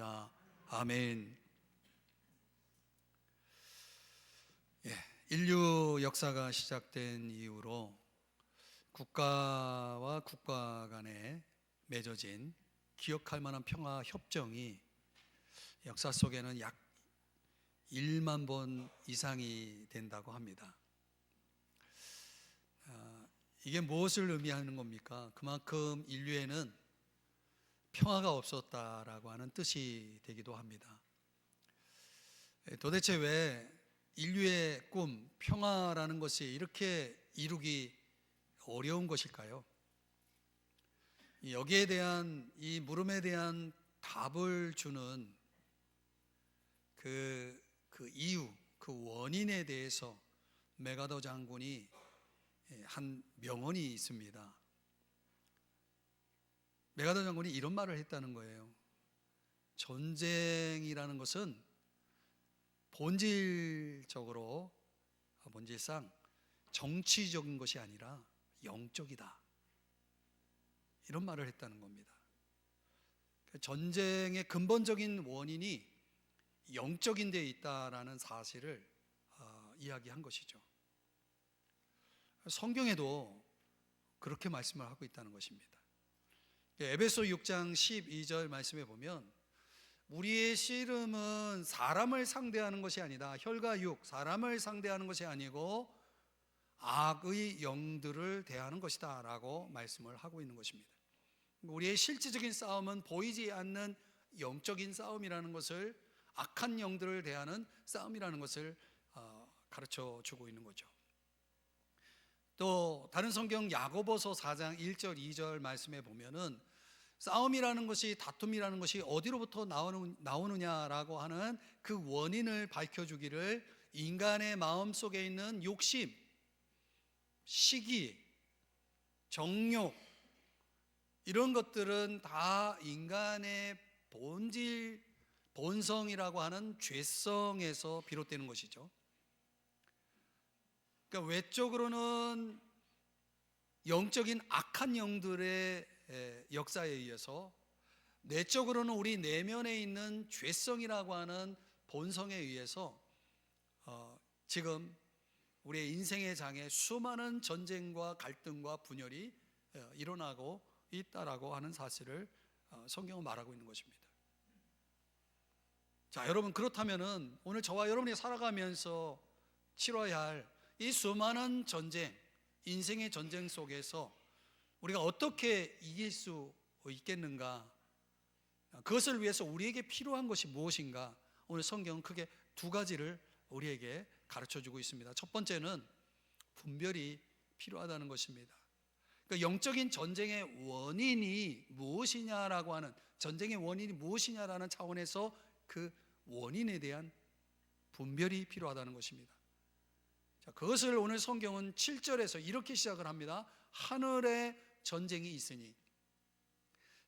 기도드립니다. 아멘. 인류 역사가 시작된 이후로 국가와 국가 간에 맺어진 기억할 만한 평화 협정이 역사 속에는 약 1만 번 이상이 된다고 합니다. 이게 무엇을 의미하는 겁니까? 그만큼 인류에는 평화가 없었다라고 하는 뜻이 되기도 합니다. 도대체 왜 인류의 꿈, 평화라는 것이 이렇게 이루기 어려운 것일까요? 여기에 대한, 이 물음에 대한 답을 주는 그 이유, 그 원인에 대해서 메가더 장군이 한 명언이 있습니다. 메가더 장군이 이런 말을 했다는 거예요. 전쟁이라는 것은 본질상 정치적인 것이 아니라 영적이다, 이런 말을 했다는 겁니다. 전쟁의 근본적인 원인이 영적인 데 있다라는 사실을 이야기한 것이죠. 성경에도 그렇게 말씀을 하고 있다는 것입니다. 에베소 6장 12절 말씀에 보면 우리의 씨름은 사람을 상대하는 것이 아니다, 혈과 육, 사람을 상대하는 것이 아니고 악의 영들을 대하는 것이다 라고 말씀을 하고 있는 것입니다. 우리의 실질적인 싸움은 보이지 않는 영적인 싸움이라는 것을, 악한 영들을 대하는 싸움이라는 것을 가르쳐 주고 있는 거죠. 또 다른 성경 야고보서 4장 1절 2절 말씀에 보면은 싸움이라는 것이, 다툼이라는 것이 어디로부터 나오느냐라고 하는 그 원인을 밝혀주기를, 인간의 마음 속에 있는 욕심, 시기, 정욕, 이런 것들은 다 인간의 본질, 본성이라고 하는 죄성에서 비롯되는 것이죠. 그러니까 외적으로는 영적인 악한 영들의 역사에 의해서, 내적으로는 우리 내면에 있는 죄성이라고 하는 본성에 의해서 지금 우리의 인생의 장에 수많은 전쟁과 갈등과 분열이 일어나고 있다라고 하는 사실을 성경은 말하고 있는 것입니다. 자, 여러분, 그렇다면은 오늘 저와 여러분이 살아가면서 치러야 할 이 수많은 전쟁, 인생의 전쟁 속에서 우리가 어떻게 이길 수 있겠는가? 그것을 위해서 우리에게 필요한 것이 무엇인가? 오늘 성경은 크게 두 가지를 우리에게 가르쳐 주고 있습니다. 첫 번째는 분별이 필요하다는 것입니다. 그러니까 영적인 전쟁의 원인이 무엇이냐라고 하는, 전쟁의 원인이 무엇이냐라는 차원에서 그 원인에 대한 분별이 필요하다는 것입니다. 자, 그것을 오늘 성경은 7절에서 이렇게 시작을 합니다. 하늘에 전쟁이 있으니.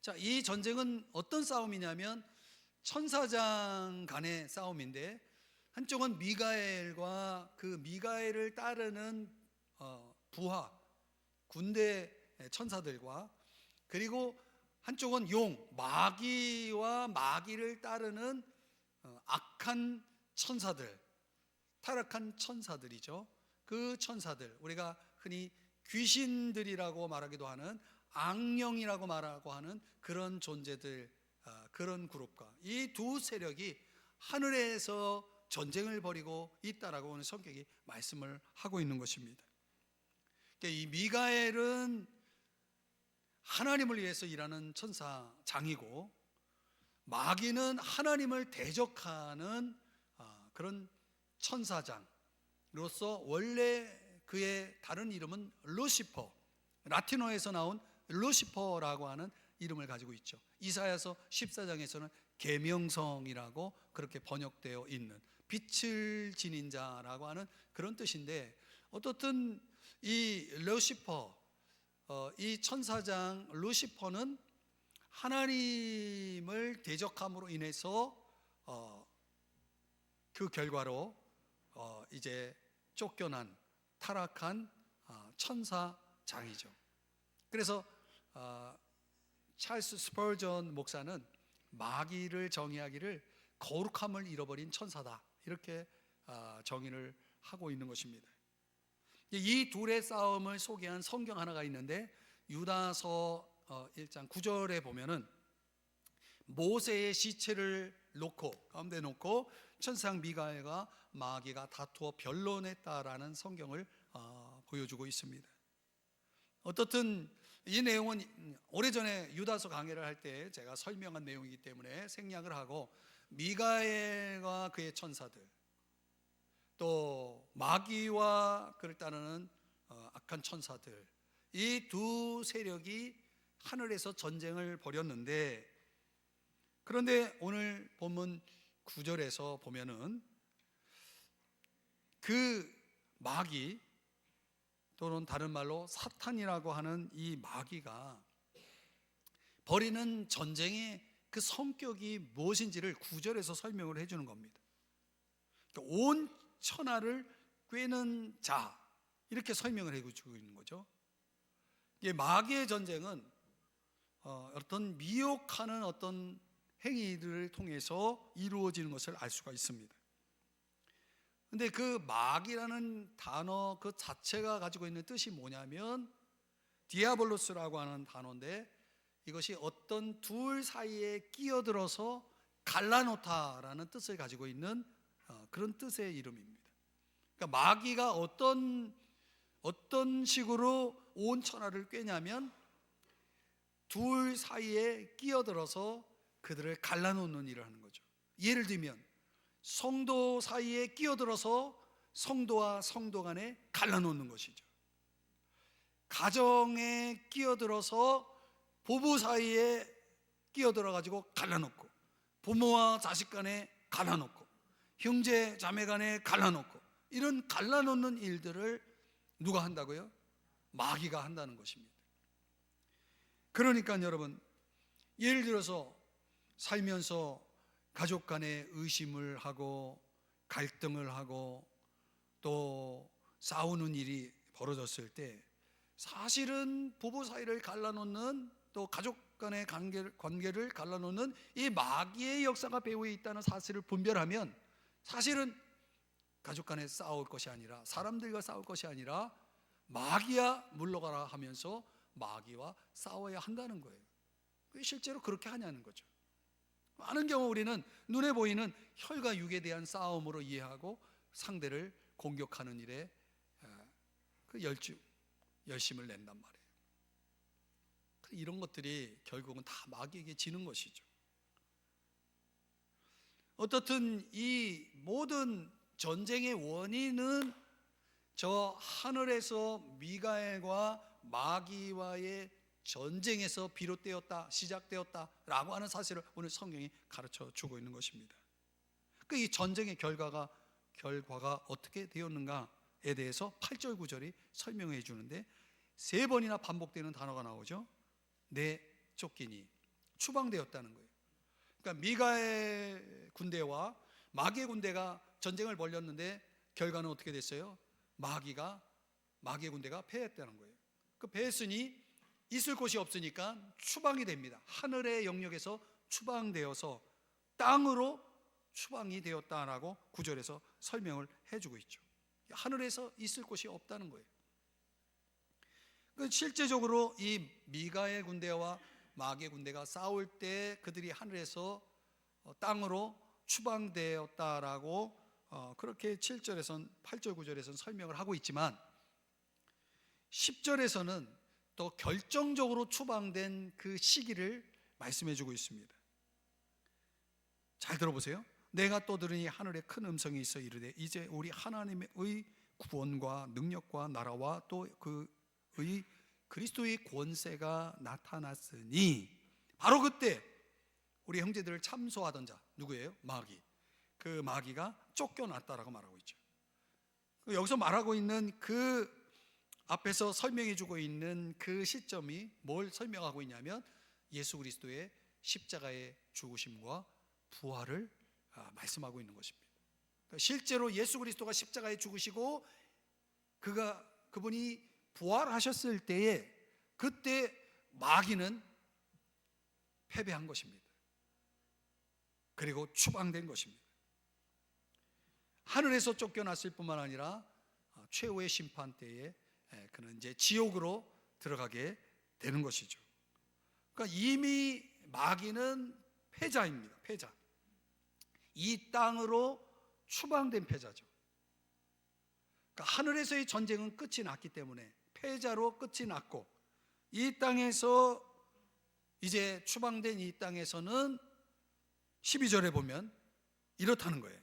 자, 이 전쟁은 어떤 싸움이냐면 천사장 간의 싸움인데, 한쪽은 미가엘과 그 미가엘을 따르는 부하, 군대 천사들과, 그리고 한쪽은 용, 마귀와 마귀를 따르는 악한 천사들, 타락한 천사들이죠. 그 천사들, 우리가 흔히 귀신들이라고 말하기도 하는, 악령이라고 말하고 하는 그런 존재들, 그런 그룹과 이 두 세력이 하늘에서 전쟁을 벌이고 있다라고 오늘 성경이 말씀을 하고 있는 것입니다. 이 미가엘은 하나님을 위해서 일하는 천사장이고, 마귀는 하나님을 대적하는 그런 천사장으로서, 원래 그의 다른 이름은 루시퍼, 라틴어에서 나온 루시퍼라고 하는 이름을 가지고 있죠. 이사야서 14장에서는 계명성이라고 그렇게 번역되어 있는, 빛을 지닌 자라고 하는 그런 뜻인데, 어떻든 이 루시퍼, 이 천사장 루시퍼는 하나님을 대적함으로 인해서 그 결과로 이제 쫓겨난, 타락한 천사장이죠. 그래서 찰스 스펄전 목사는 마귀를 정의하기를 거룩함을 잃어버린 천사다, 이렇게 정의를 하고 있는 것입니다. 이 둘의 싸움을 소개한 성경 하나가 있는데 유다서 1장 9절에 보면은 모세의 시체를 가운데 놓고 천상 미가엘과 마귀가 다투어 변론했다라는 성경을 보여주고 있습니다. 어떻든 이 내용은 오래전에 유다서 강해를 할 때 제가 설명한 내용이기 때문에 생략을 하고, 미가엘과 그의 천사들, 또 마귀와 그를 따르는 악한 천사들, 이 두 세력이 하늘에서 전쟁을 벌였는데, 그런데 오늘 본문 9절에서 보면은 그 마귀, 또는 다른 말로 사탄이라고 하는 이 마귀가 벌이는 전쟁의 그 성격이 무엇인지를 9절에서 설명을 해주는 겁니다. 그러니까 온 천하를 꿰는 자, 이렇게 설명을 해주고 있는 거죠. 마귀의 전쟁은 어떤 미혹하는 어떤 행위들을 통해서 이루어지는 것을 알 수가 있습니다. 근데 그 마귀라는 단어 그 자체가 가지고 있는 뜻이 뭐냐면 디아볼로스라고 하는 단어인데, 이것이 어떤 둘 사이에 끼어들어서 갈라놓다라는 뜻을 가지고 있는 그런 뜻의 이름입니다. 그러니까 마귀가 어떤 식으로 온 천하를 꿰냐면 둘 사이에 끼어들어서 그들을 갈라놓는 일을 하는 거죠. 예를 들면 성도 사이에 끼어들어서 성도와 성도 간에 갈라놓는 것이죠. 가정에 끼어들어서 부부 사이에 끼어들어 가지고 갈라놓고, 부모와 자식 간에 갈라놓고, 형제 자매 간에 갈라놓고, 이런 갈라놓는 일들을 누가 한다고요? 마귀가 한다는 것입니다. 그러니까 여러분, 예를 들어서 살면서 가족 간에 의심을 하고 갈등을 하고 또 싸우는 일이 벌어졌을 때, 사실은 부부 사이를 갈라놓는, 또 가족 간의 관계를 갈라놓는 이 마귀의 역사가 배후에 있다는 사실을 분별하면, 사실은 가족 간에 싸울 것이 아니라, 사람들과 싸울 것이 아니라 마귀야 물러가라 하면서 마귀와 싸워야 한다는 거예요. 실제로 그렇게 하냐는 거죠. 많은 경우 우리는 눈에 보이는 혈과 육에 대한 싸움으로 이해하고 상대를 공격하는 일에 그 열심을 낸단 말이에요. 이런 것들이 결국은 다 마귀에게 지는 것이죠. 어떻든 이 모든 전쟁의 원인은 저 하늘에서 미가엘과 마귀와의 전쟁에서 비롯되었다, 시작되었다라고 하는 사실을 오늘 성경이 가르쳐 주고 있는 것입니다. 이 전쟁의 결과가 어떻게 되었는가에 대해서 8절 9절이 설명해 주는데, 3번이나 반복되는 단어가 나오죠. 내 쫓기니, 추방되었다는 거예요. 그러니까 미가엘 군대와 마귀의 군대가 전쟁을 벌였는데 결과는 어떻게 됐어요? 마귀의 군대가 패했다는 거예요. 그 패했으니 있을 곳이 없으니까 추방이 됩니다. 하늘의 영역에서 추방되어서 땅으로 추방이 되었다라고 9절에서 설명을 해주고 있죠. 하늘에서 있을 곳이 없다는 거예요. 실제적으로 이 미가의 군대와 마귀의 군대가 싸울 때 그들이 하늘에서 땅으로 추방되었다라고 그렇게 7절에선 8절 9절에서는 설명을 하고 있지만, 10절에서는 또 결정적으로 추방된 그 시기를 말씀해 주고 있습니다. 잘 들어보세요. 내가 또 들으니 하늘에 큰 음성이 있어 이르되, 이제 우리 하나님의 구원과 능력과 나라와 또 그의 그리스도의 권세가 나타났으니, 바로 그때 우리 형제들을 참소하던 자, 누구예요? 마귀. 그 마귀가 쫓겨났다라고 말하고 있죠. 여기서 말하고 있는 그 앞에서 설명해 주고 있는 그 시점이 뭘 설명하고 있냐면, 예수 그리스도의 십자가의 죽으심과 부활을 말씀하고 있는 것입니다. 실제로 예수 그리스도가 십자가에 죽으시고 그분이 부활하셨을 때에, 그때 마귀는 패배한 것입니다. 그리고 추방된 것입니다. 하늘에서 쫓겨났을 뿐만 아니라 최후의 심판 때에 그는 이제 지옥으로 들어가게 되는 것이죠. 그러니까 이미 마귀는 패자입니다. 패자. 이 땅으로 추방된 패자죠. 그러니까 하늘에서의 전쟁은 끝이 났기 때문에 패자로 끝이 났고, 이 땅에서 이제 추방된 이 땅에서는 12절에 보면 이렇다는 거예요.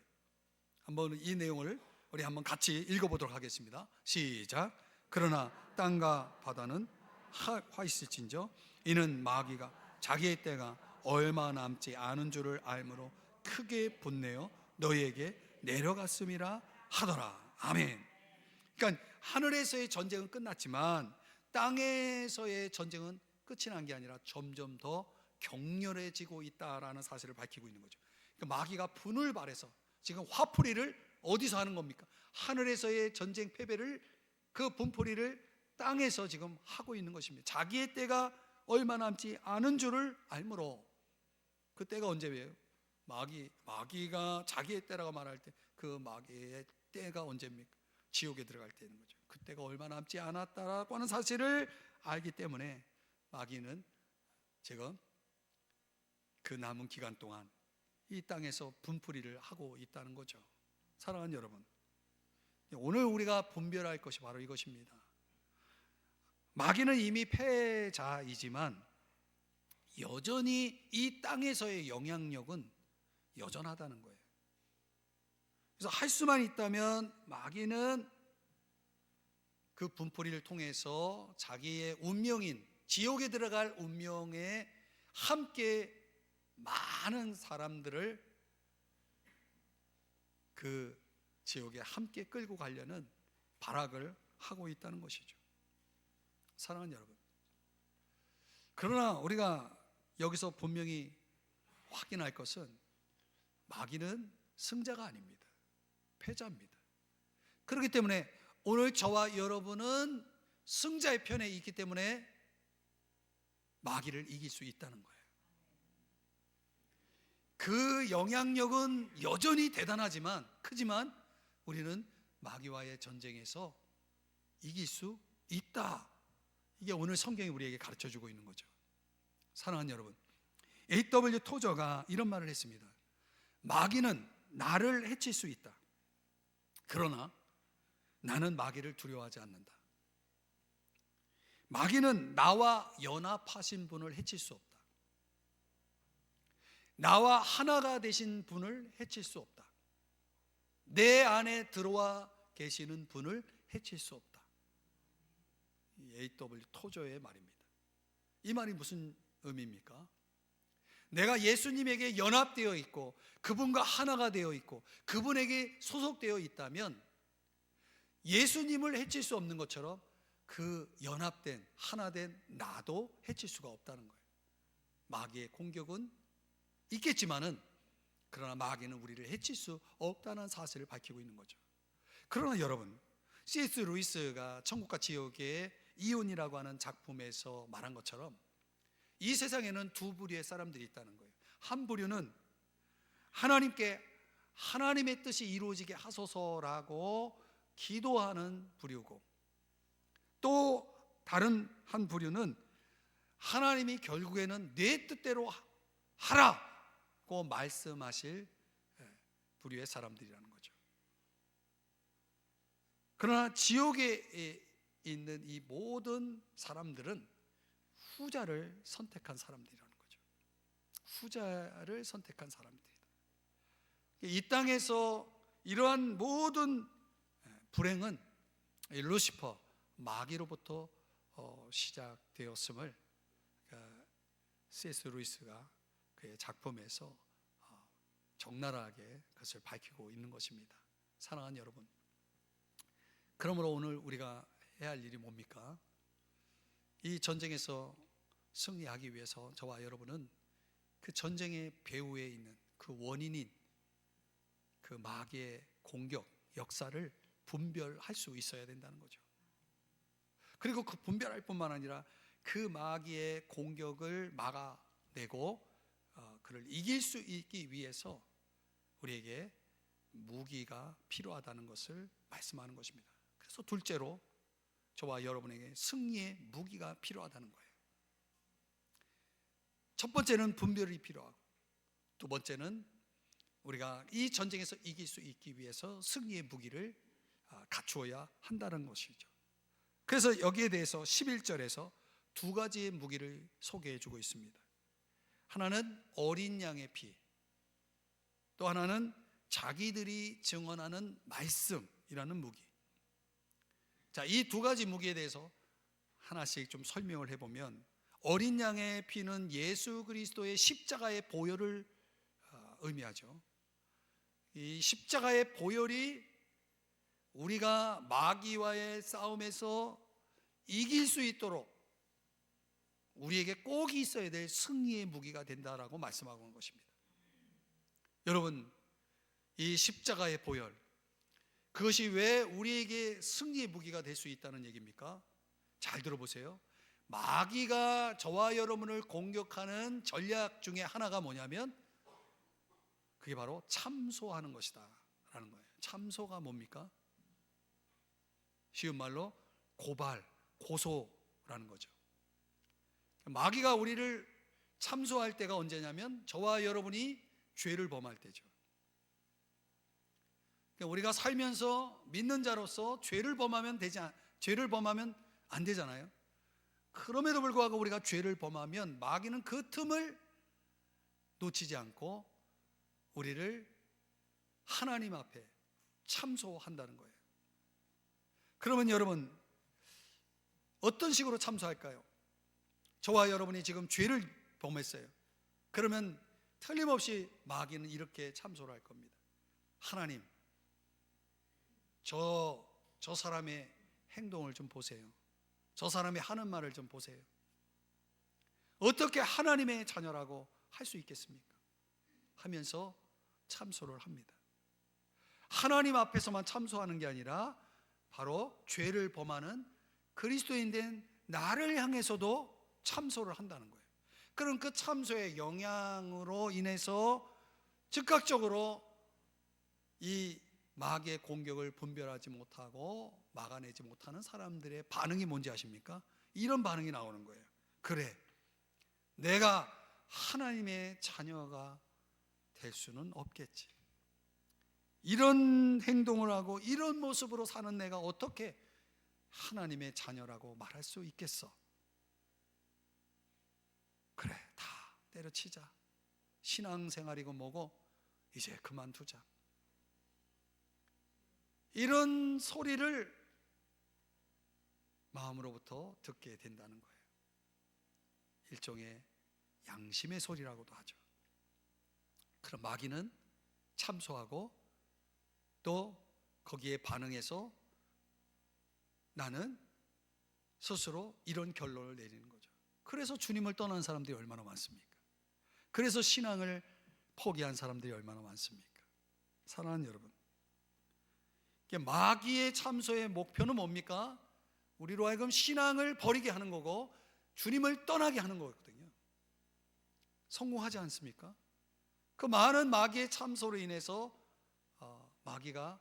한번 이 내용을 우리 한번 같이 읽어보도록 하겠습니다. 시작. 그러나 땅과 바다는 화 있을진저 이는 마귀가 자기의 때가 얼마 남지 않은 줄을 알므로 크게 분내어 너희에게 내려갔음이라 하더라. 아멘. 그러니까 하늘에서의 전쟁은 끝났지만 땅에서의 전쟁은 끝이 난 게 아니라 점점 더 격렬해지고 있다라는 사실을 밝히고 있는 거죠. 그러니까 마귀가 분을 발해서 지금 화풀이를 어디서 하는 겁니까? 하늘에서의 전쟁 패배를, 그 분풀이를 땅에서 지금 하고 있는 것입니다. 자기의 때가 얼마 남지 않은 줄을 알므로. 그 때가 언제예요? 마귀가 자기의 때라고 말할 때 그 마귀의 때가 언제입니까? 지옥에 들어갈 때인 거죠. 그 때가 얼마 남지 않았다라고 하는 사실을 알기 때문에 마귀는 지금 그 남은 기간 동안 이 땅에서 분풀이를 하고 있다는 거죠. 사랑하는 여러분, 오늘 우리가 분별할 것이 바로 이것입니다. 마귀는 이미 패자이지만 여전히 이 땅에서의 영향력은 여전하다는 거예요. 그래서 할 수만 있다면 마귀는 그 분풀이를 통해서 자기의 운명인 지옥에 들어갈 운명에 함께 많은 사람들을 그 지옥에 함께 끌고 가려는 발악을 하고 있다는 것이죠. 사랑하는 여러분, 그러나 우리가 여기서 분명히 확인할 것은 마귀는 승자가 아닙니다. 패자입니다. 그렇기 때문에 오늘 저와 여러분은 승자의 편에 있기 때문에 마귀를 이길 수 있다는 거예요. 그 영향력은 여전히 대단하지만, 크지만 우리는 마귀와의 전쟁에서 이길 수 있다. 이게 오늘 성경이 우리에게 가르쳐주고 있는 거죠. 사랑하는 여러분, A.W. 토저가 이런 말을 했습니다. 마귀는 나를 해칠 수 있다. 그러나 나는 마귀를 두려워하지 않는다. 마귀는 나와 연합하신 분을 해칠 수 없다. 나와 하나가 되신 분을 해칠 수 없다. 내 안에 들어와 계시는 분을 해칠 수 없다. A.W. 토저의 말입니다. 이 말이 무슨 의미입니까? 내가 예수님에게 연합되어 있고 그분과 하나가 되어 있고 그분에게 소속되어 있다면 예수님을 해칠 수 없는 것처럼 그 연합된 하나된 나도 해칠 수가 없다는 거예요. 마귀의 공격은 있겠지만은 그러나 마귀는 우리를 해칠 수 없다는 사실을 밝히고 있는 거죠. 그러나 여러분, C.S. 루이스가 천국과 지옥의 이혼이라고 하는 작품에서 말한 것처럼 이 세상에는 두 부류의 사람들이 있다는 거예요. 한 부류는 하나님께 하나님의 뜻이 이루어지게 하소서라고 기도하는 부류고, 또 다른 한 부류는 하나님이 결국에는 내 뜻대로 하라고 말씀하실 부류의 사람들이라는 거죠. 그러나 지옥에 있는 이 모든 사람들은 후자를 선택한 사람들이라는 거죠. 후자를 선택한 사람들이다. 이 땅에서 이러한 모든 불행은 루시퍼, 마귀로부터 시작되었음을 C.S. 루이스가 그의 작품에서 적나라하게 그것을 밝히고 있는 것입니다. 사랑하는 여러분, 그러므로 오늘 우리가 해야 할 일이 뭡니까? 이 전쟁에서 승리하기 위해서 저와 여러분은 그 전쟁의 배후에 있는 그 원인인 그 마귀의 공격, 역사를 분별할 수 있어야 된다는 거죠. 그리고 그 분별할 뿐만 아니라 그 마귀의 공격을 막아내고 그를 이길 수 있기 위해서 우리에게 무기가 필요하다는 것을 말씀하는 것입니다. 그래서 둘째로 저와 여러분에게 승리의 무기가 필요하다는 거예요. 첫 번째는 분별이 필요하고, 두 번째는 우리가 이 전쟁에서 이길 수 있기 위해서 승리의 무기를 갖추어야 한다는 것이죠. 그래서 여기에 대해서 11절에서 두 가지의 무기를 소개해 주고 있습니다. 하나는 어린 양의 피, 또 하나는 자기들이 증언하는 말씀이라는 무기. 자, 이 두 가지 무기에 대해서 하나씩 좀 설명을 해보면, 어린 양의 피는 예수 그리스도의 십자가의 보혈을 의미하죠. 이 십자가의 보혈이 우리가 마귀와의 싸움에서 이길 수 있도록 우리에게 꼭 있어야 될 승리의 무기가 된다라고 말씀하고 있는 것입니다. 여러분, 이 십자가의 보혈, 그것이 왜 우리에게 승리의 무기가 될 수 있다는 얘기입니까? 잘 들어보세요. 마귀가 저와 여러분을 공격하는 전략 중에 하나가 뭐냐면, 그게 바로 참소하는 것이다 라는 거예요. 참소가 뭡니까? 쉬운 말로 고발, 고소라는 거죠. 마귀가 우리를 참소할 때가 언제냐면 저와 여러분이 죄를 범할 때죠. 우리가 살면서 믿는 자로서 죄를 범하면 안 되잖아요. 그럼에도 불구하고 우리가 죄를 범하면 마귀는 그 틈을 놓치지 않고 우리를 하나님 앞에 참소한다는 거예요. 그러면 여러분, 어떤 식으로 참소할까요? 저와 여러분이 지금 죄를 범했어요. 그러면 틀림없이 마귀는 이렇게 참소를 할 겁니다. 하나님, 저 사람의 행동을 좀 보세요. 저 사람이 하는 말을 좀 보세요. 어떻게 하나님의 자녀라고 할 수 있겠습니까? 하면서 참소를 합니다. 하나님 앞에서만 참소하는 게 아니라 바로 죄를 범하는 그리스도인 된 나를 향해서도 참소를 한다는 거예요. 그럼 그 참소의 영향으로 인해서 즉각적으로 이 마귀의 공격을 분별하지 못하고 막아내지 못하는 사람들의 반응이 뭔지 아십니까? 이런 반응이 나오는 거예요. 그래, 내가 하나님의 자녀가 될 수는 없겠지. 이런 행동을 하고 이런 모습으로 사는 내가 어떻게 하나님의 자녀라고 말할 수 있겠어? 그래, 다 때려치자. 신앙생활이고 뭐고 이제 그만두자. 이런 소리를 마음으로부터 듣게 된다는 거예요. 일종의 양심의 소리라고도 하죠. 그럼 마귀는 참소하고 또 거기에 반응해서 나는 스스로 이런 결론을 내리는 거죠. 그래서 주님을 떠난 사람들이 얼마나 많습니까? 그래서 신앙을 포기한 사람들이 얼마나 많습니까? 사랑하는 여러분, 마귀의 참소의 목표는 뭡니까? 우리로 하여금 신앙을 버리게 하는 거고 주님을 떠나게 하는 거거든요. 성공하지 않습니까? 그 많은 마귀의 참소로 인해서 마귀가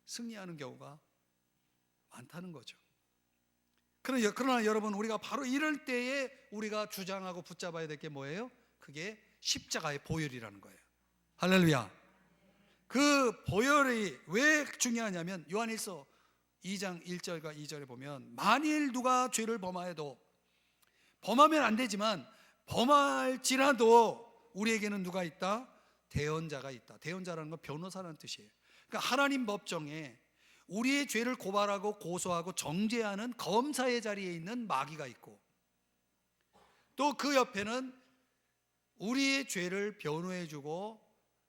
승리하는 경우가 많다는 거죠. 그러나 여러분, 우리가 바로 이럴 때에 우리가 주장하고 붙잡아야 될 게 뭐예요? 그게 십자가의 보혈이라는 거예요. 할렐루야. 그 보혈이 왜 중요하냐면 요한일서 2장 1절과 2절에 보면, 만일 누가 죄를 범하여도, 범하면 안 되지만 범할지라도 우리에게는 누가 있다? 대언자가 있다. 대언자라는 건 변호사라는 뜻이에요. 그러니까 하나님 법정에 우리의 죄를 고발하고 고소하고 정죄하는 검사의 자리에 있는 마귀가 있고, 또 그 옆에는 우리의 죄를 변호해주고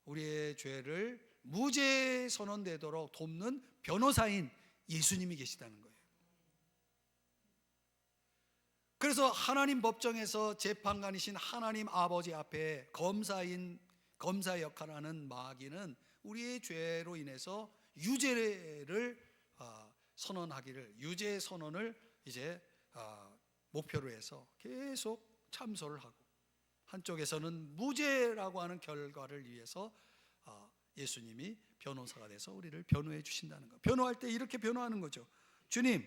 우리의 죄를 무죄 선언되도록 돕는 변호사인 예수님이 계시다는 거예요. 그래서 하나님 법정에서 재판관이신 하나님 아버지 앞에 검사 역할을 하는 마귀는 우리의 죄로 인해서 유죄를 선언하기를, 유죄 선언을 이제 목표로 해서 계속 참소를 하고, 한쪽에서는 무죄라고 하는 결과를 위해서 예수님이 변호사가 돼서 우리를 변호해 주신다는 것. 변호할 때 이렇게 변호하는 거죠. 주님,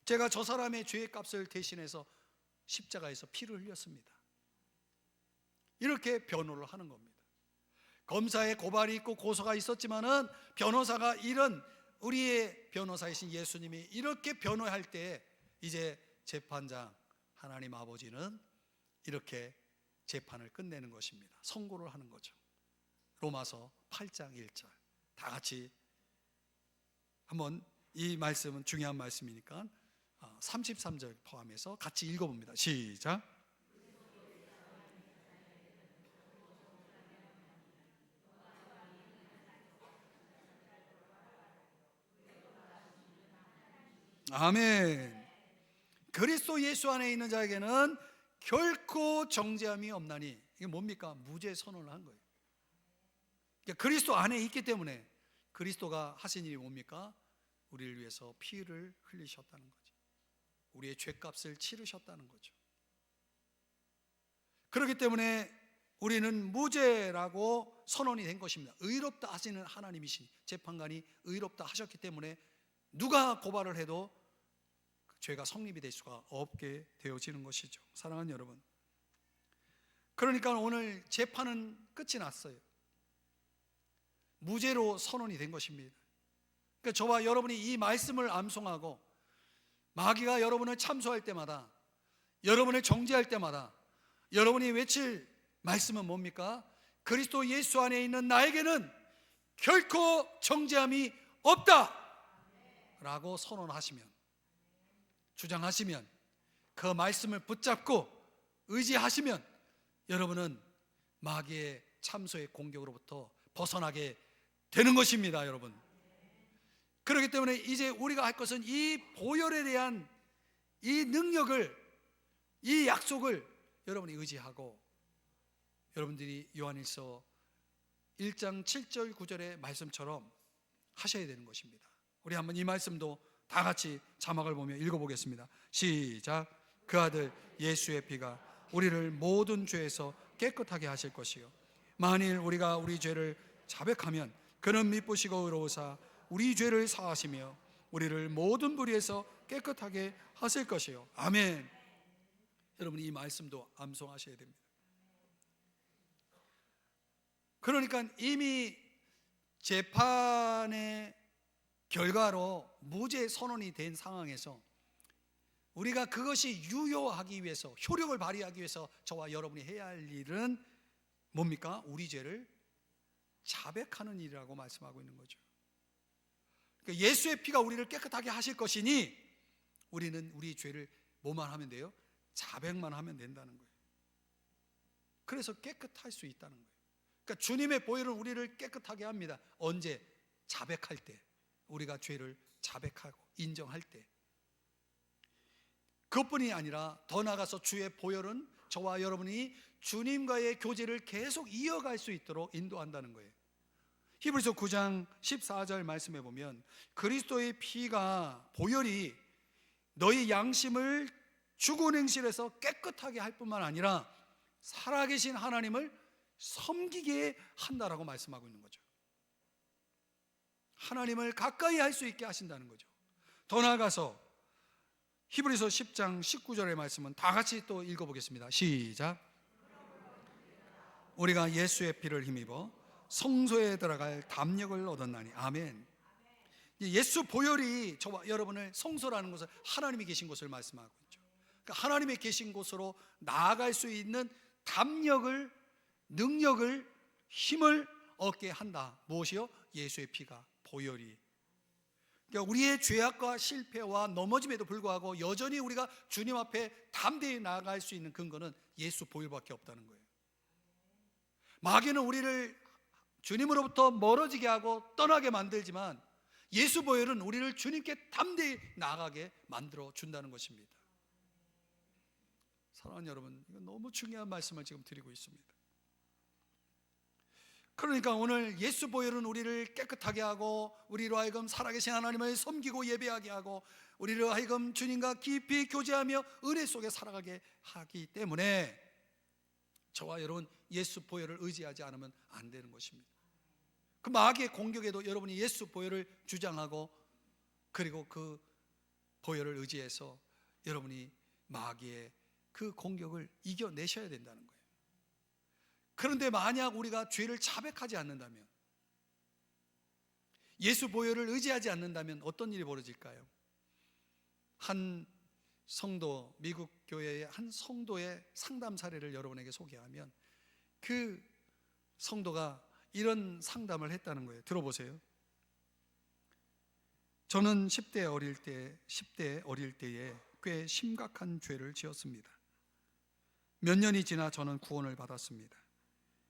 제가 저 사람의 죄의 값을 대신해서 십자가에서 피를 흘렸습니다. 이렇게 변호를 하는 겁니다. 검사의 고발이 있고 고소가 있었지만은 변호사가 이런 우리의 변호사이신 예수님이 이렇게 변호할 때 이제 재판장 하나님 아버지는 이렇게 재판을 끝내는 것입니다. 선고를 하는 거죠. 로마서 8장 1절 다 같이 한번, 이 말씀은 중요한 말씀이니까 33절 포함해서 같이 읽어봅니다. 시작. 아멘. 그리스도 예수 안에 있는 자에게는 결코 정죄함이 없나니, 이게 뭡니까? 무죄 선언을 한 거예요. 그러니까 그리스도 안에 있기 때문에 그리스도가 하신 일이 뭡니까? 우리를 위해서 피를 흘리셨다는 거죠. 우리의 죄값을 치르셨다는 거죠. 그렇기 때문에 우리는 무죄라고 선언이 된 것입니다. 의롭다 하시는 하나님이신 재판관이 의롭다 하셨기 때문에 누가 고발을 해도 죄가 성립이 될 수가 없게 되어지는 것이죠. 사랑하는 여러분, 그러니까 오늘 재판은 끝이 났어요. 무죄로 선언이 된 것입니다. 그러니까 저와 여러분이 이 말씀을 암송하고 마귀가 여러분을 참소할 때마다, 여러분을 정죄할 때마다 여러분이 외칠 말씀은 뭡니까? 그리스도 예수 안에 있는 나에게는 결코 정죄함이 없다 라고 선언하시면, 주장하시면, 그 말씀을 붙잡고 의지하시면 여러분은 마귀의 참소의 공격으로부터 벗어나게 되는 것입니다. 여러분, 그렇기 때문에 이제 우리가 할 것은 이 보혈에 대한 이 능력을, 이 약속을 여러분이 의지하고, 여러분들이 요한일서 1장 7절 9절의 말씀처럼 하셔야 되는 것입니다. 우리 한번 이 말씀도 다 같이 자막을 보며 읽어보겠습니다. 시작. 그 아들 예수의 피가 우리를 모든 죄에서 깨끗하게 하실 것이요, 만일 우리가 우리 죄를 자백하면 그는 미쁘시고 의로우사 우리 죄를 사하시며 우리를 모든 불의에서 깨끗하게 하실 것이요. 아멘. 여러분, 이 말씀도 암송하셔야 됩니다. 그러니까 이미 재판의 결과로 무죄 선언이 된 상황에서 우리가 그것이 유효하기 위해서, 효력을 발휘하기 위해서 저와 여러분이 해야 할 일은 뭡니까? 우리 죄를 자백하는 일이라고 말씀하고 있는 거죠. 그러니까 예수의 피가 우리를 깨끗하게 하실 것이니 우리는 우리 죄를 뭐만 하면 돼요? 자백만 하면 된다는 거예요. 그래서 깨끗할 수 있다는 거예요. 그러니까 주님의 보혈은 우리를 깨끗하게 합니다. 언제? 자백할 때, 우리가 죄를 자백하고 인정할 때. 그것뿐이 아니라 더 나아가서 주의 보혈은 저와 여러분이 주님과의 교제를 계속 이어갈 수 있도록 인도한다는 거예요. 히브리서 9장 14절 말씀해 보면 그리스도의 피가, 보혈이 너희 양심을 죽은 행실에서 깨끗하게 할 뿐만 아니라 살아계신 하나님을 섬기게 한다라고 말씀하고 있는 거죠. 하나님을 가까이 할 수 있게 하신다는 거죠. 더 나아가서 히브리서 10장 19절의 말씀은 다 같이 또 읽어보겠습니다. 시작. 우리가 예수의 피를 힘입어 성소에 들어갈 담력을 얻었나니. 아멘. 예수 보혈이 저와 여러분을, 성소라는 것은 하나님이 계신 곳을 말씀하고 있죠. 그러니까 하나님이 계신 곳으로 나아갈 수 있는 담력을, 능력을, 힘을 얻게 한다. 무엇이요? 예수의 피가, 보혈이. 그러니까 우리의 죄악과 실패와 넘어짐에도 불구하고 여전히 우리가 주님 앞에 담대히 나아갈 수 있는 근거는 예수 보혈밖에 없다는 거예요. 마귀는 우리를 주님으로부터 멀어지게 하고 떠나게 만들지만 예수 보혈은 우리를 주님께 담대히 나아가게 만들어 준다는 것입니다. 사랑하는 여러분, 이건 너무 중요한 말씀을 지금 드리고 있습니다. 그러니까 오늘 예수 보혈은 우리를 깨끗하게 하고 우리로 하여금 살아계신 하나님을 섬기고 예배하게 하고 우리로 하여금 주님과 깊이 교제하며 은혜 속에 살아가게 하기 때문에 저와 여러분 예수 보혈을 의지하지 않으면 안 되는 것입니다. 그 마귀의 공격에도 여러분이 예수 보혈을 주장하고 그리고 그 보혈을 의지해서 여러분이 마귀의 그 공격을 이겨내셔야 된다는 거예요. 그런데 만약 우리가 죄를 자백하지 않는다면, 예수 보혈을 의지하지 않는다면 어떤 일이 벌어질까요? 한 성도, 미국 교회의 한 성도의 상담 사례를 여러분에게 소개하면 그 성도가 이런 상담을 했다는 거예요. 들어보세요. 저는 10대 어릴 때에 꽤 심각한 죄를 지었습니다. 몇 년이 지나 저는 구원을 받았습니다.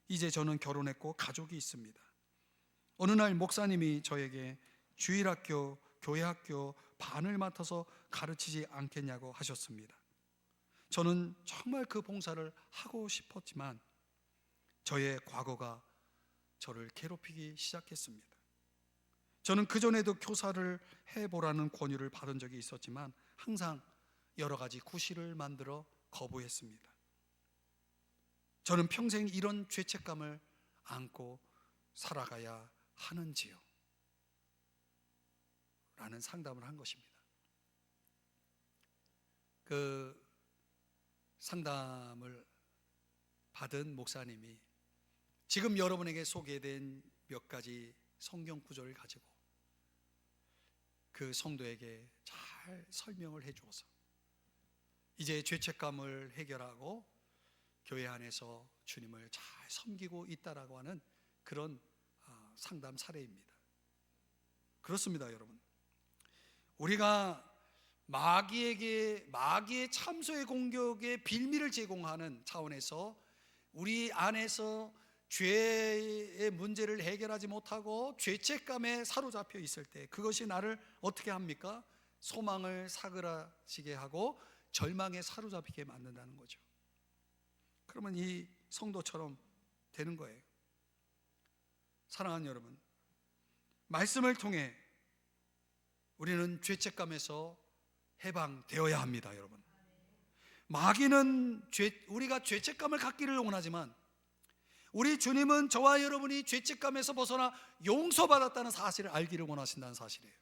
이제 저는 결혼했고 가족이 있습니다. 어느 날 목사님이 저에게 주일학교, 교회학교 반을 맡아서 가르치지 않겠냐고 하셨습니다. 저는 정말 그 봉사를 하고 싶었지만 저의 과거가 저를 괴롭히기 시작했습니다. 저는 그전에도 교사를 해보라는 권유를 받은 적이 있었지만 항상 여러 가지 구실을 만들어 거부했습니다. 저는 평생 이런 죄책감을 안고 살아가야 하는지요? 라는 상담을 한 것입니다. 그 상담을 받은 목사님이 지금 여러분에게 소개된 몇 가지 성경 구절을 가지고 그 성도에게 잘 설명을 해주어서 이제 죄책감을 해결하고 교회 안에서 주님을 잘 섬기고 있다라고 하는 그런 상담 사례입니다. 그렇습니다, 여러분. 우리가 마귀의 참소의 공격에 빌미를 제공하는 차원에서 우리 안에서 죄의 문제를 해결하지 못하고 죄책감에 사로잡혀 있을 때 그것이 나를 어떻게 합니까? 소망을 사그라지게 하고 절망에 사로잡히게 만든다는 거죠. 그러면 이 성도처럼 되는 거예요. 사랑하는 여러분, 말씀을 통해 우리는 죄책감에서 해방되어야 합니다, 여러분. 마귀는 우리가 죄책감을 갖기를 원하지만 우리 주님은 저와 여러분이 죄책감에서 벗어나 용서받았다는 사실을 알기를 원하신다는 사실이에요.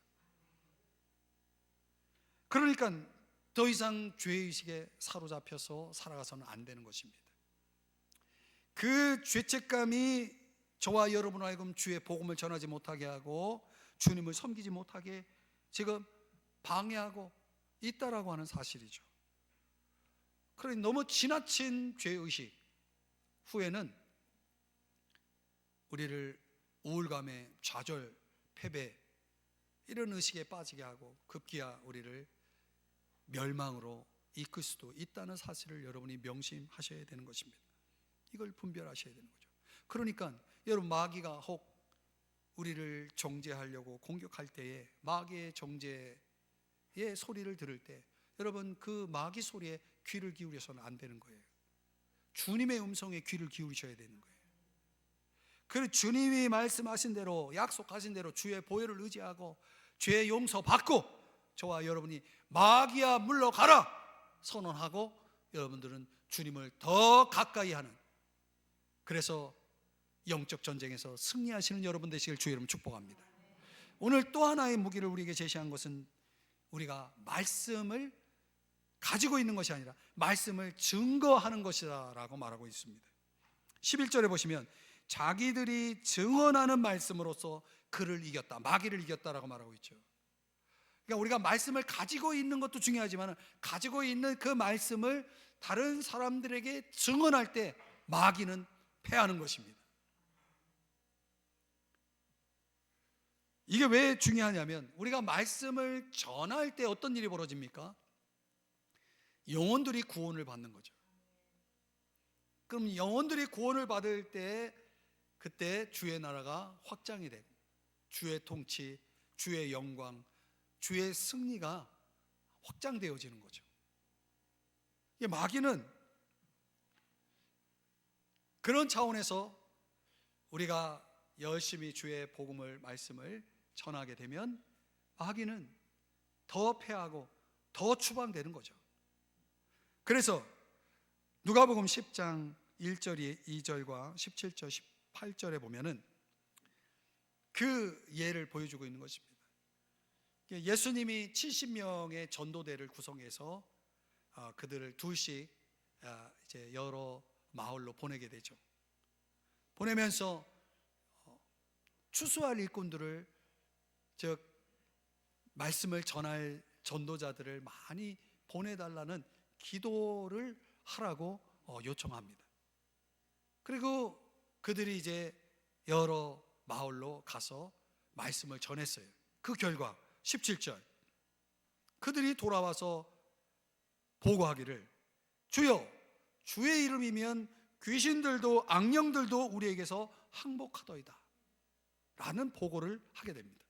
그러니까 더 이상 죄의식에 사로잡혀서 살아가서는 안 되는 것입니다. 그 죄책감이 저와 여러분을 하여금 주의 복음을 전하지 못하게 하고 주님을 섬기지 못하게 지금 방해하고 있다라고 하는 사실이죠. 그러니 너무 지나친 죄의식 후에는 우리를 우울감에 좌절, 패배 이런 의식에 빠지게 하고 급기야 우리를 멸망으로 이끌 수도 있다는 사실을 여러분이 명심하셔야 되는 것입니다. 이걸 분별하셔야 되는 거죠. 그러니까 여러분, 마귀가 혹 우리를 정죄하려고 공격할 때에 마귀의 정죄의 소리를 들을 때 여러분, 그 마귀 소리에 귀를 기울여서는 안 되는 거예요. 주님의 음성에 귀를 기울이셔야 되는 거예요. 그리고 주님이 말씀하신 대로, 약속하신 대로 주의 보혈을 의지하고 죄의 용서 받고 저와 여러분이 마귀야 물러가라 선언하고 여러분들은 주님을 더 가까이 하는, 그래서 영적 전쟁에서 승리하시는 여러분 되시길 주의 이름 축복합니다. 오늘 또 하나의 무기를 우리에게 제시한 것은 우리가 말씀을 가지고 있는 것이 아니라 말씀을 증거하는 것이다 라고 말하고 있습니다. 11절에 보시면 자기들이 증언하는 말씀으로써 그를 이겼다, 마귀를 이겼다라고 말하고 있죠. 그러니까 우리가 말씀을 가지고 있는 것도 중요하지만 가지고 있는 그 말씀을 다른 사람들에게 증언할 때 마귀는 패하는 것입니다. 이게 왜 중요하냐면 우리가 말씀을 전할 때 어떤 일이 벌어집니까? 영혼들이 구원을 받는 거죠. 그럼 영혼들이 구원을 받을 때 그때 주의 나라가 확장이 되고 주의 통치, 주의 영광, 주의 승리가 확장되어지는 거죠. 마귀는 그런 차원에서 우리가 열심히 주의 복음을, 말씀을 전하게 되면 마귀는 더 패하고 더 추방되는 거죠. 그래서 누가복음 10장 1절, 2절과 17절, 18절에 보면은 그 예를 보여주고 있는 것입니다. 예수님이 70명의 전도대를 구성해서 그들을 둘씩 이제 여러 마을로 보내게 되죠. 보내면서 추수할 일꾼들을, 즉 말씀을 전할 전도자들을 많이 보내달라는 기도를 하라고 요청합니다. 그리고 그들이 이제 여러 마을로 가서 말씀을 전했어요. 그 결과 17절, 그들이 돌아와서 보고하기를 주여, 주의 이름이면 귀신들도 악령들도 우리에게서 항복하더이다 라는 보고를 하게 됩니다.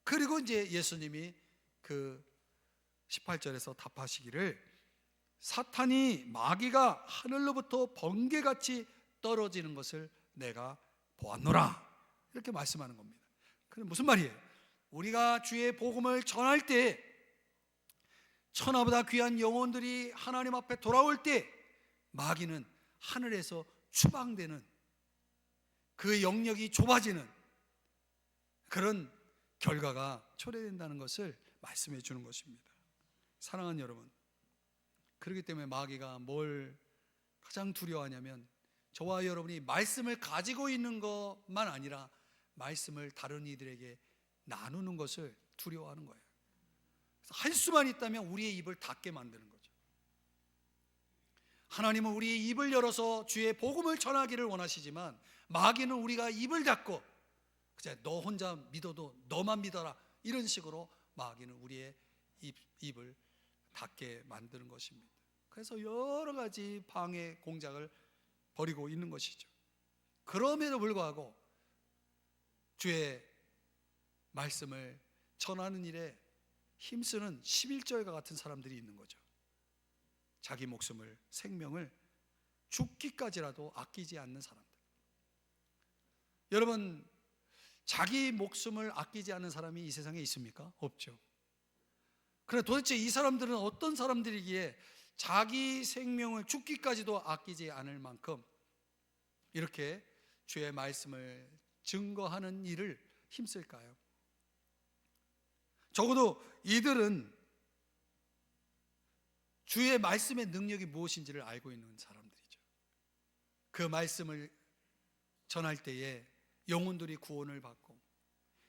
그리고 이제 예수님이 그 18절에서 답하시기를 사탄이, 마귀가 하늘로부터 번개같이 떨어지는 것을 내가 보았노라 이렇게 말씀하는 겁니다. 그럼 무슨 말이에요? 우리가 주의 복음을 전할 때, 천하보다 귀한 영혼들이 하나님 앞에 돌아올 때 마귀는 하늘에서 추방되는, 그 영역이 좁아지는 그런 결과가 초래된다는 것을 말씀해 주는 것입니다. 사랑하는 여러분, 그렇기 때문에 마귀가 뭘 가장 두려워하냐면 저와 여러분이 말씀을 가지고 있는 것만 아니라 말씀을 다른 이들에게 나누는 것을 두려워하는 거예요. 그래서 할 수만 있다면 우리의 입을 닫게 만드는 거죠. 하나님은 우리의 입을 열어서 주의 복음을 전하기를 원하시지만 마귀는 우리가 입을 닫고 그냥 너 혼자 믿어도 너만 믿어라 이런 식으로 마귀는 우리의 입을 닫게 만드는 것입니다. 그래서 여러 가지 방해 공작을 벌이고 있는 것이죠. 그럼에도 불구하고 주의 말씀을 전하는 일에 힘쓰는 11절과 같은 사람들이 있는 거죠. 자기 목숨을, 생명을 죽기까지라도 아끼지 않는 사람들. 여러분, 자기 목숨을 아끼지 않는 사람이 이 세상에 있습니까? 없죠. 그런데 도대체 이 사람들은 어떤 사람들이기에 자기 생명을 죽기까지도 아끼지 않을 만큼 이렇게 주의 말씀을 증거하는 일을 힘쓸까요? 적어도 이들은 주의 말씀의 능력이 무엇인지를 알고 있는 사람들이죠. 그 말씀을 전할 때에 영혼들이 구원을 받고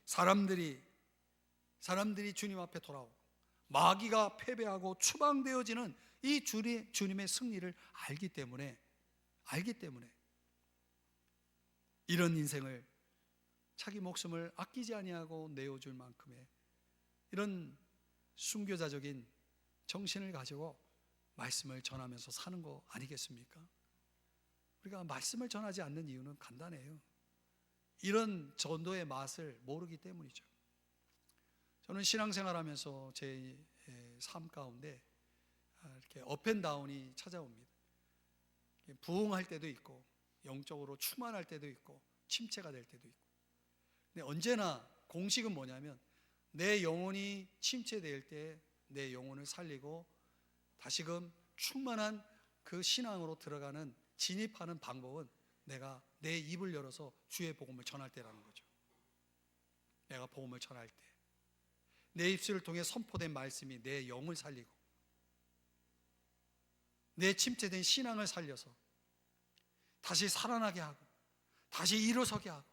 사람들이 주님 앞에 돌아오고 마귀가 패배하고 추방되어지는 이 주님의 승리를 알기 때문에 이런 인생을, 자기 목숨을 아끼지 아니하고 내어줄 만큼의 이런 순교자적인 정신을 가지고 말씀을 전하면서 사는 거 아니겠습니까? 우리가 말씀을 전하지 않는 이유는 간단해요. 이런 전도의 맛을 모르기 때문이죠. 저는 신앙생활하면서 제 삶 가운데 이렇게 업앤다운이 찾아옵니다. 부흥할 때도 있고 영적으로 충만할 때도 있고 침체가 될 때도 있고. 근데 언제나 공식은 뭐냐면 내 영혼이 침체될 때 내 영혼을 살리고 다시금 충만한 그 신앙으로 들어가는, 진입하는 방법은 내가 내 입을 열어서 주의 복음을 전할 때라는 거죠. 내가 복음을 전할 때 내 입술을 통해 선포된 말씀이 내 영을 살리고 내 침체된 신앙을 살려서 다시 살아나게 하고 다시 일어서게 하고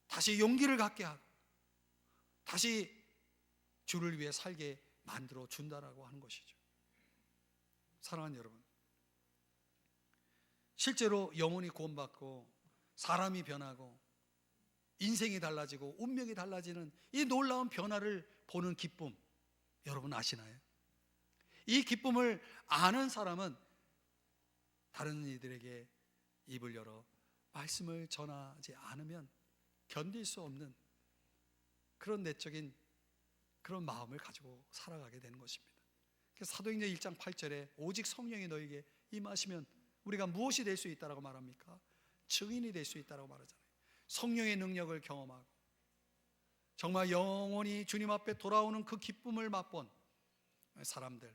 다시 용기를 갖게 하고 다시 주를 위해 살게 만들어 준다라고 하는 것이죠. 사랑하는 여러분, 실제로 영혼이 구원받고 사람이 변하고 인생이 달라지고 운명이 달라지는 이 놀라운 변화를 보는 기쁨, 여러분 아시나요? 이 기쁨을 아는 사람은 다른 이들에게 입을 열어 말씀을 전하지 않으면 견딜 수 없는 그런 내적인 그런 마음을 가지고 살아가게 되는 것입니다. 사도행전 1장 8절에 오직 성령이 너에게 임하시면 우리가 무엇이 될 수 있다라고 말합니까? 증인이 될 수 있다라고 말하잖아요. 성령의 능력을 경험하고 정말 영원히 주님 앞에 돌아오는 그 기쁨을 맛본 사람들,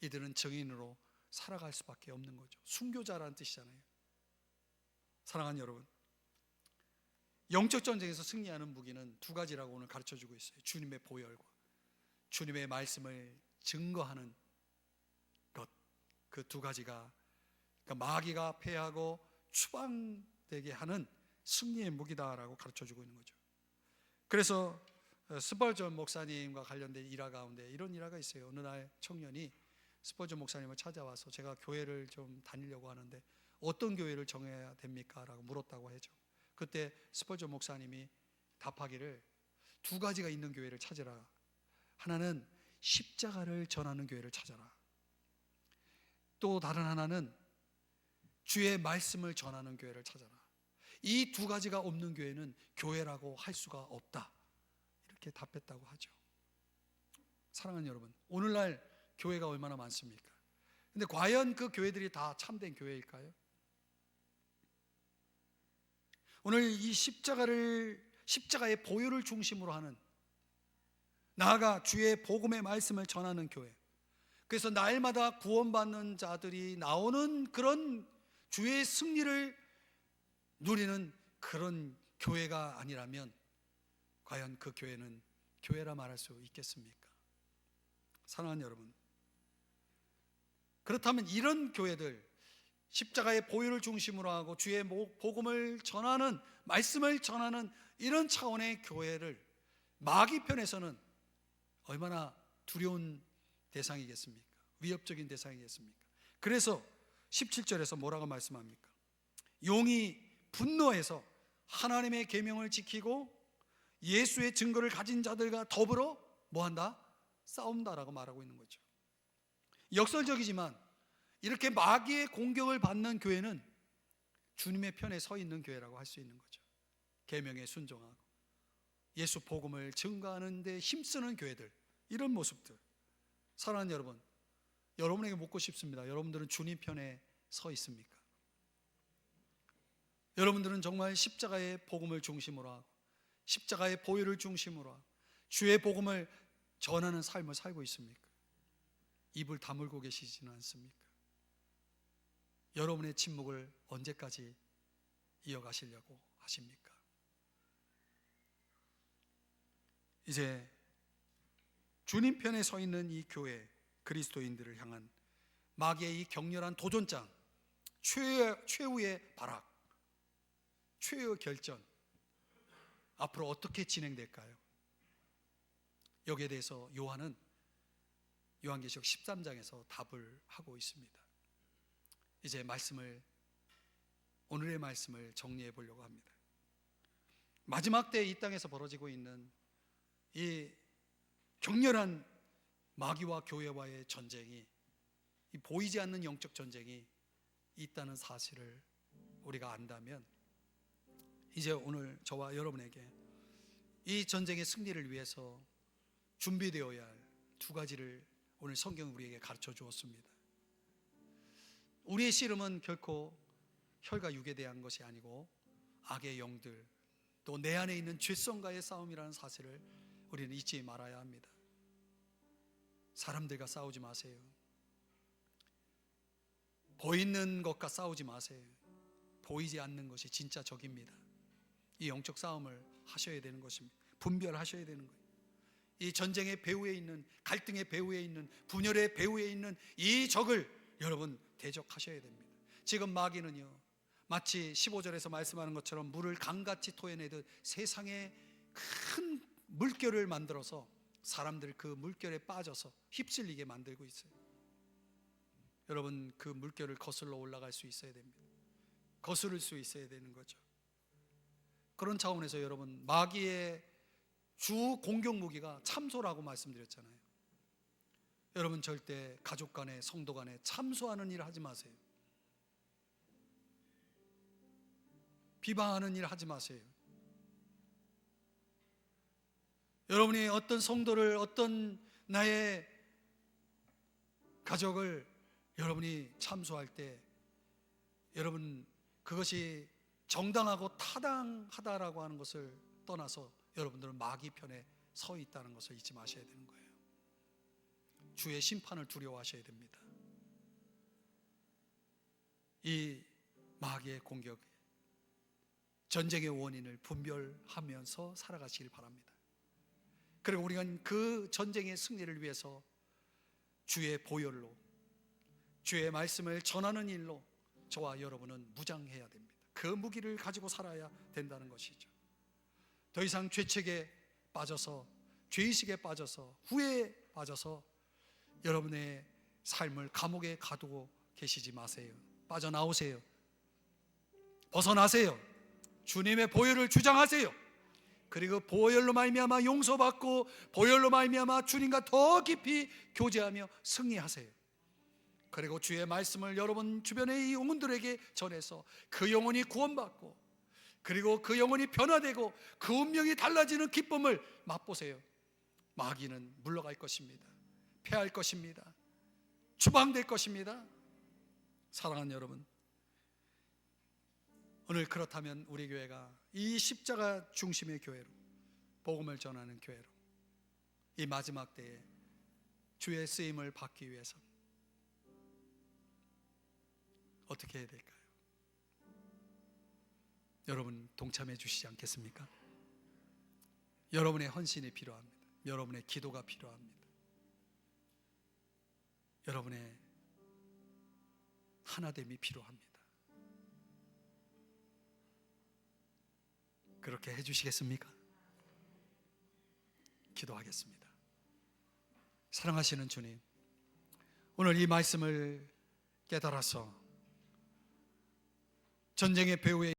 이들은 증인으로 살아갈 수밖에 없는 거죠. 순교자라는 뜻이잖아요. 사랑하는 여러분, 영적 전쟁에서 승리하는 무기는 두 가지라고 오늘 가르쳐주고 있어요. 주님의 보혈과 주님의 말씀을 증거하는 것, 그 두 가지가 그러니까 마귀가 패하고 추방되게 하는 승리의 무기다라고 가르쳐주고 있는 거죠. 그래서 스펄전 목사님과 관련된 일화 가운데 이런 일화가 있어요. 어느 날 청년이 스펄전 목사님을 찾아와서 제가 교회를 좀 다니려고 하는데 어떤 교회를 정해야 됩니까? 라고 물었다고 하죠. 그때 스펄전 목사님이 답하기를 두 가지가 있는 교회를 찾으라. 하나는 십자가를 전하는 교회를 찾아라. 또 다른 하나는 주의 말씀을 전하는 교회를 찾아라. 이 두 가지가 없는 교회는 교회라고 할 수가 없다. 이렇게 답했다고 하죠. 사랑하는 여러분, 오늘날 교회가 얼마나 많습니까? 근데 과연 그 교회들이 다 참된 교회일까요? 오늘 이 십자가의 보혈을 중심으로 하는, 나아가 주의 복음의 말씀을 전하는 교회, 그래서 날마다 구원받는 자들이 나오는 그런 주의 승리를 누리는 그런 교회가 아니라면 과연 그 교회는 교회라 말할 수 있겠습니까? 사랑하는 여러분, 그렇다면 이런 교회들, 십자가의 보혈을 중심으로 하고 주의 복음을 전하는, 말씀을 전하는 이런 차원의 교회를 마귀 편에서는 얼마나 두려운 대상이겠습니까? 위협적인 대상이겠습니까? 그래서 17절에서 뭐라고 말씀합니까? 용이 분노해서 하나님의 계명을 지키고 예수의 증거를 가진 자들과 더불어 뭐한다? 싸운다라고 말하고 있는 거죠. 역설적이지만 이렇게 마귀의 공격을 받는 교회는 주님의 편에 서 있는 교회라고 할 수 있는 거죠. 계명에 순종하고 예수 복음을 증거하는 데 힘쓰는 교회들, 이런 모습들. 사랑하는 여러분, 여러분에게 묻고 싶습니다. 여러분들은 주님 편에 서 있습니까? 여러분들은 정말 십자가의 복음을 중심으로 하고 십자가의 보혈을 중심으로 하고 주의 복음을 전하는 삶을 살고 있습니까? 입을 다물고 계시지는 않습니까? 여러분의 침묵을 언제까지 이어가시려고 하십니까? 이제 주님 편에 서 있는 이 교회 그리스도인들을 향한 마귀의 이 격렬한 도전장, 최후의 발악, 최후의 결전, 앞으로 어떻게 진행될까요? 여기에 대해서 요한은 요한계시록 13장에서 답을 하고 있습니다. 이제 오늘의 말씀을 정리해 보려고 합니다. 마지막 때 이 땅에서 벌어지고 있는 이 격렬한 마귀와 교회와의 전쟁이, 이 보이지 않는 영적 전쟁이 있다는 사실을 우리가 안다면 이제 오늘 저와 여러분에게 이 전쟁의 승리를 위해서 준비되어야 할 두 가지를 오늘 성경은 우리에게 가르쳐 주었습니다. 우리의 씨름은 결코 혈과 육에 대한 것이 아니고 악의 영들, 또 내 안에 있는 죄성과의 싸움이라는 사실을 우리는 잊지 말아야 합니다. 사람들과 싸우지 마세요. 보이는 것과 싸우지 마세요. 보이지 않는 것이 진짜 적입니다. 이 영적 싸움을 하셔야 되는 것입니다. 분별하셔야 되는 거예요. 이 전쟁의 배후에 있는, 갈등의 배후에 있는, 분열의 배후에 있는 이 적을 여러분 대적하셔야 됩니다. 지금 마귀는요, 마치 15절에서 말씀하는 것처럼 물을 강같이 토해내듯 세상에 큰 물결을 만들어서 사람들 그 물결에 빠져서 휩쓸리게 만들고 있어요. 여러분, 그 물결을 거슬러 올라갈 수 있어야 됩니다. 거스를 수 있어야 되는 거죠. 그런 차원에서 여러분, 마귀의 주 공격 무기가 참소라고 말씀드렸잖아요. 여러분, 절대 가족 간에, 성도 간에 참소하는 일 하지 마세요. 비방하는 일 하지 마세요. 여러분이 어떤 성도를, 어떤 나의 가족을 여러분이 참소할 때 여러분 그것이 정당하고 타당하다라고 하는 것을 떠나서 여러분들은 마귀 편에 서 있다는 것을 잊지 마셔야 되는 거예요. 주의 심판을 두려워하셔야 됩니다. 이 마귀의 공격, 전쟁의 원인을 분별하면서 살아가시길 바랍니다. 그리고 우리는 그 전쟁의 승리를 위해서 주의 보혈로, 주의 말씀을 전하는 일로 저와 여러분은 무장해야 됩니다. 그 무기를 가지고 살아야 된다는 것이죠. 더 이상 죄책에 빠져서, 죄의식에 빠져서, 후회에 빠져서 여러분의 삶을 감옥에 가두고 계시지 마세요. 빠져나오세요. 벗어나세요. 주님의 보혈을 주장하세요. 그리고 보혈로 말미암아 용서받고 보혈로 말미암아 주님과 더 깊이 교제하며 승리하세요. 그리고 주의 말씀을 여러분 주변의 영혼들에게 전해서 그 영혼이 구원받고, 그리고 그 영혼이 변화되고 그 운명이 달라지는 기쁨을 맛보세요. 마귀는 물러갈 것입니다. 패할 것입니다. 추방될 것입니다. 사랑하는 여러분, 오늘 그렇다면 우리 교회가 이 십자가 중심의 교회로, 복음을 전하는 교회로 이 마지막 때에 주의 쓰임을 받기 위해서 어떻게 해야 될까요? 여러분 동참해 주시지 않겠습니까? 여러분의 헌신이 필요합니다. 여러분의 기도가 필요합니다. 여러분의 하나됨이 필요합니다. 그렇게 해주시겠습니까? 기도하겠습니다. 사랑하시는 주님, 오늘 이 말씀을 깨달아서 전쟁의 배후에